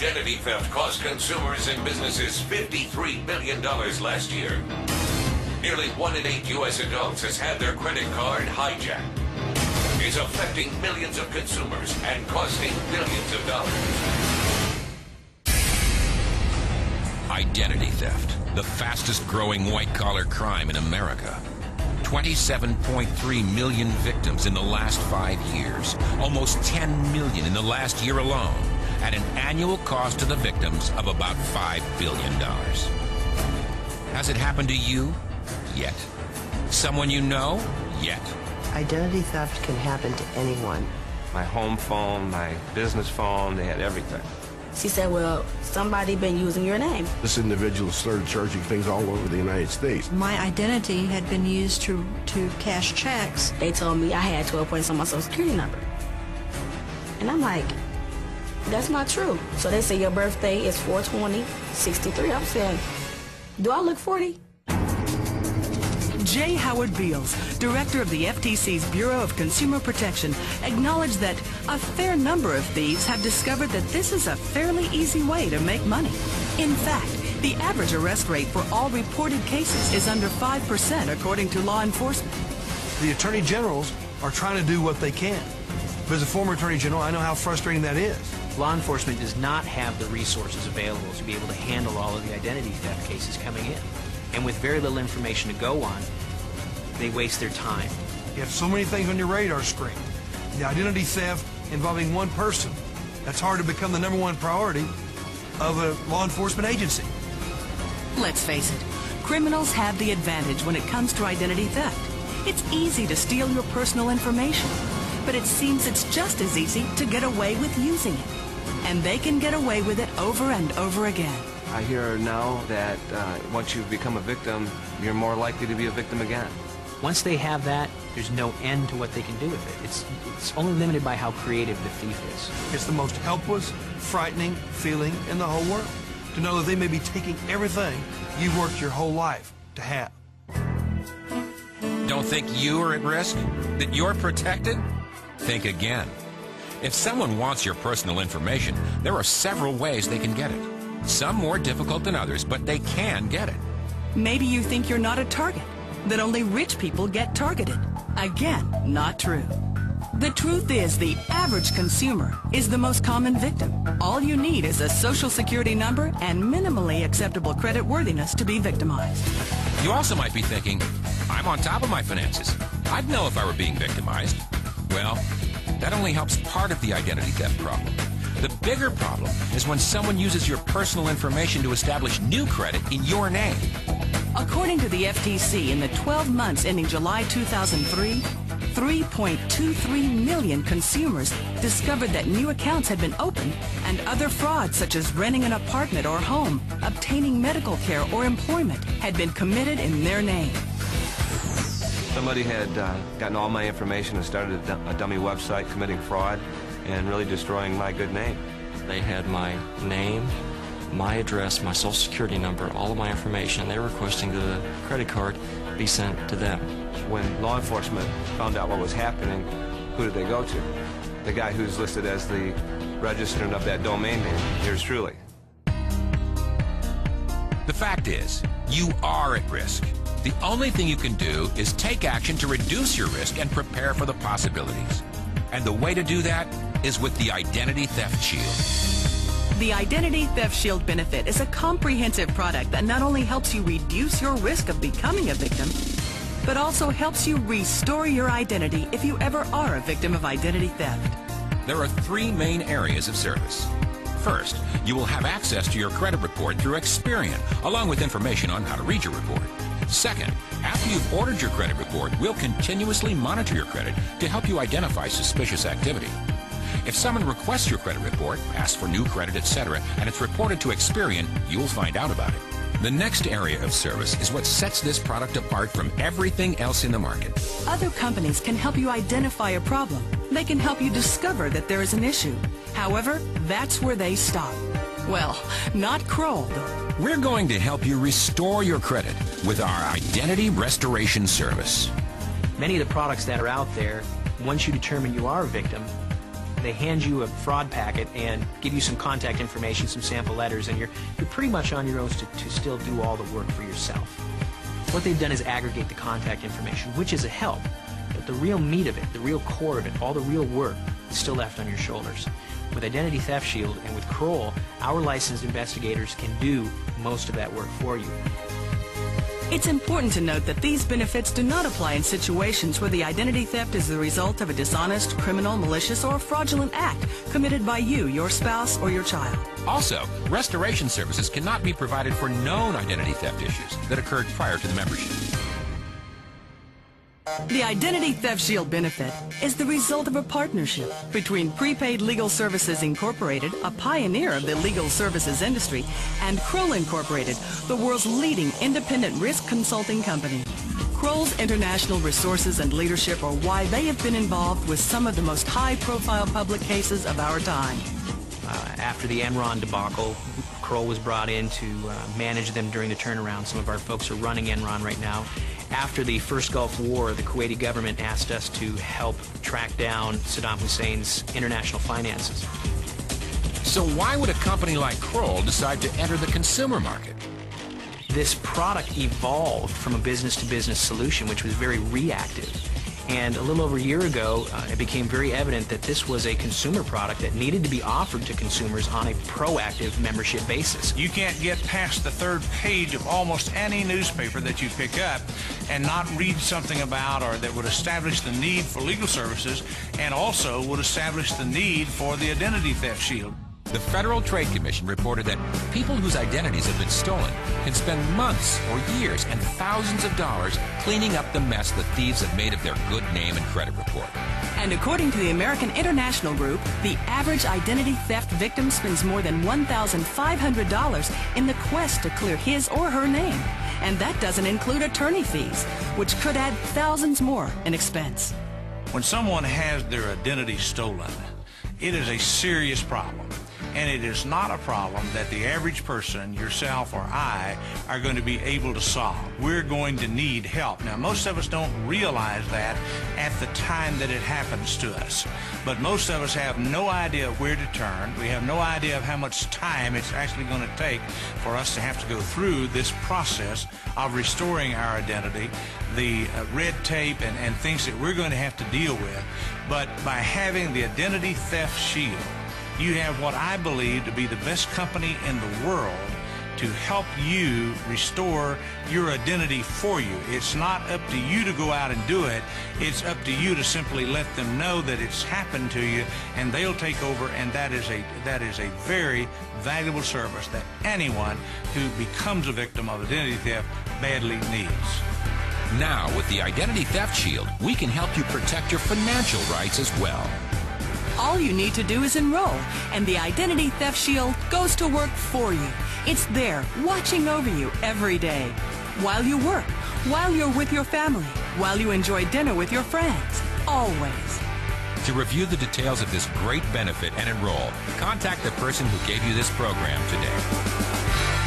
Identity theft cost consumers and businesses $53 billion last year. Nearly 1 in 8 U.S. adults has had their credit card hijacked. It's affecting millions of consumers and costing billions of dollars. Identity theft, the fastest growing white-collar crime in America. 27.3 million victims in the last 5 years, almost 10 million in the last year alone, at an annual cost to the victims of about $5 billion. Has it happened to you? Yet. Someone you know? Yet. Identity theft can happen to anyone. My home phone, my business phone, they had everything. She said, well, somebody been using your name. This individual started charging things all over the United States. My identity had been used to cash checks. They told me I had 12 points on my social security number. And I'm like, that's not true. So they say your birthday is 4/20/63. I'm saying, do I look 40? J. Howard Beals, director of the FTC's Bureau of Consumer Protection, acknowledged that a fair number of thieves have discovered that this is a fairly easy way to make money. In fact, the average arrest rate for all reported cases is under 5%, according to law enforcement. The attorney generals are trying to do what they can. But as a former attorney general, I know how frustrating that is. Law enforcement does not have the resources available to be able to handle all of the identity theft cases coming in. And with very little information to go on, they waste their time. You have so many things on your radar screen. The identity theft involving one person, that's hard to become the #1 priority of a law enforcement agency. Let's face it, criminals have the advantage when it comes to identity theft. It's easy to steal your personal information, but it seems it's just as easy to get away with using it. And they can get away with it over and over again. I hear now that once you become a victim, you're more likely to be a victim again. Once they have that, there's no end to what they can do with it. It's only limited by how creative the thief is. It's the most helpless, frightening feeling in the whole world, to know that they may be taking everything you've worked your whole life to have. Don't think you are at risk? That you're protected? Think again. If someone wants your personal information, there are several ways they can get it. Some more difficult than others, but they can get it. Maybe you think you're not a target, that only rich people get targeted. Again, not true. The truth is, the average consumer is the most common victim. All you need is a social security number and minimally acceptable credit worthiness to be victimized. You also might be thinking, I'm on top of my finances. I'd know if I were being victimized. Well, that only helps part of the identity theft problem. The bigger problem is when someone uses your personal information to establish new credit in your name. According to the FTC, in the 12 months ending July 2003, 3.23 million consumers discovered that new accounts had been opened, and other frauds such as renting an apartment or home, obtaining medical care or employment had been committed in their name. Somebody had gotten all my information and started a dummy website committing fraud and really destroying my good name. They had my name, my address, my social security number, all of my information. They were requesting the credit card be sent to them. When law enforcement found out what was happening, who did they go to? The guy who's listed as the registrant of that domain name, yours truly. The fact is, you are at risk. The only thing you can do is take action to reduce your risk and prepare for the possibilities. And the way to do that is with the Identity Theft Shield. The Identity Theft Shield benefit is a comprehensive product that not only helps you reduce your risk of becoming a victim, but also helps you restore your identity if you ever are a victim of identity theft. There are 3 main areas of service. First, you will have access to your credit report through Experian, along with information on how to read your report. Second, after you've ordered your credit report, we'll continuously monitor your credit to help you identify suspicious activity. If someone requests your credit report, asks for new credit, etc., and it's reported to Experian, you'll find out about it. The next area of service is what sets this product apart from everything else in the market. Other companies can help you identify a problem. They can help you discover that there is an issue. However, that's where they stop. Well, not Kroll, though. We're going to help you restore your credit with our Identity Restoration Service. Many of the products that are out there, once you determine you are a victim, They hand you a fraud packet and give you some contact information, some sample letters, and you're pretty much on your own to still do all the work for yourself. What they've done is aggregate the contact information, which is a help, but the real meat of it, the real core of it, all the real work is still left on your shoulders. With Identity Theft Shield and with Kroll, our licensed investigators can do most of that work for you. It's important to note that these benefits do not apply in situations where the identity theft is the result of a dishonest, criminal, malicious, or fraudulent act committed by you, your spouse, or your child. Also, restoration services cannot be provided for known identity theft issues that occurred prior to the membership. The Identity Theft Shield benefit is the result of a partnership between Prepaid Legal Services Incorporated, a pioneer of the legal services industry, and Kroll Incorporated, the world's leading independent risk consulting company. Kroll's international resources and leadership are why they have been involved with some of the most high-profile public cases of our time. After the Enron debacle, Kroll was brought in to manage them during the turnaround. Some of our folks are running Enron right now. After the first Gulf War, the Kuwaiti government asked us to help track down Saddam Hussein's international finances. So why would a company like Kroll decide to enter the consumer market? This product evolved from a business-to-business solution, which was very reactive. And a little over a year ago, it became very evident that this was a consumer product that needed to be offered to consumers on a proactive membership basis. You can't get past the third page of almost any newspaper that you pick up and not read something about or that would establish the need for legal services and also would establish the need for the Identity Theft Shield. The Federal Trade Commission reported that people whose identities have been stolen can spend months or years and thousands of dollars cleaning up the mess the thieves have made of their good name and credit report. And according to the American International Group, the average identity theft victim spends more than $1,500 in the quest to clear his or her name. And that doesn't include attorney fees, which could add thousands more in expense. When someone has their identity stolen, it is a serious problem. And it is not a problem that the average person, yourself or I, are going to be able to solve. We're going to need help. Now, most of us don't realize that at the time that it happens to us. But most of us have no idea where to turn. We have no idea of how much time it's actually going to take for us to have to go through this process of restoring our identity, the red tape and things that we're going to have to deal with. But by having the Identity Theft Shield, you have what I believe to be the best company in the world to help you restore your identity for you. It's not up to you to go out and do it. It's up to you to simply let them know that it's happened to you, and they'll take over, and that is a very valuable service that anyone who becomes a victim of identity theft badly needs. Now, with the Identity Theft Shield, we can help you protect your financial rights as well. All you need to do is enroll, and the Identity Theft Shield goes to work for you. It's there, watching over you every day. While you work, while you're with your family, while you enjoy dinner with your friends. Always. To review the details of this great benefit and enroll, contact the person who gave you this program today.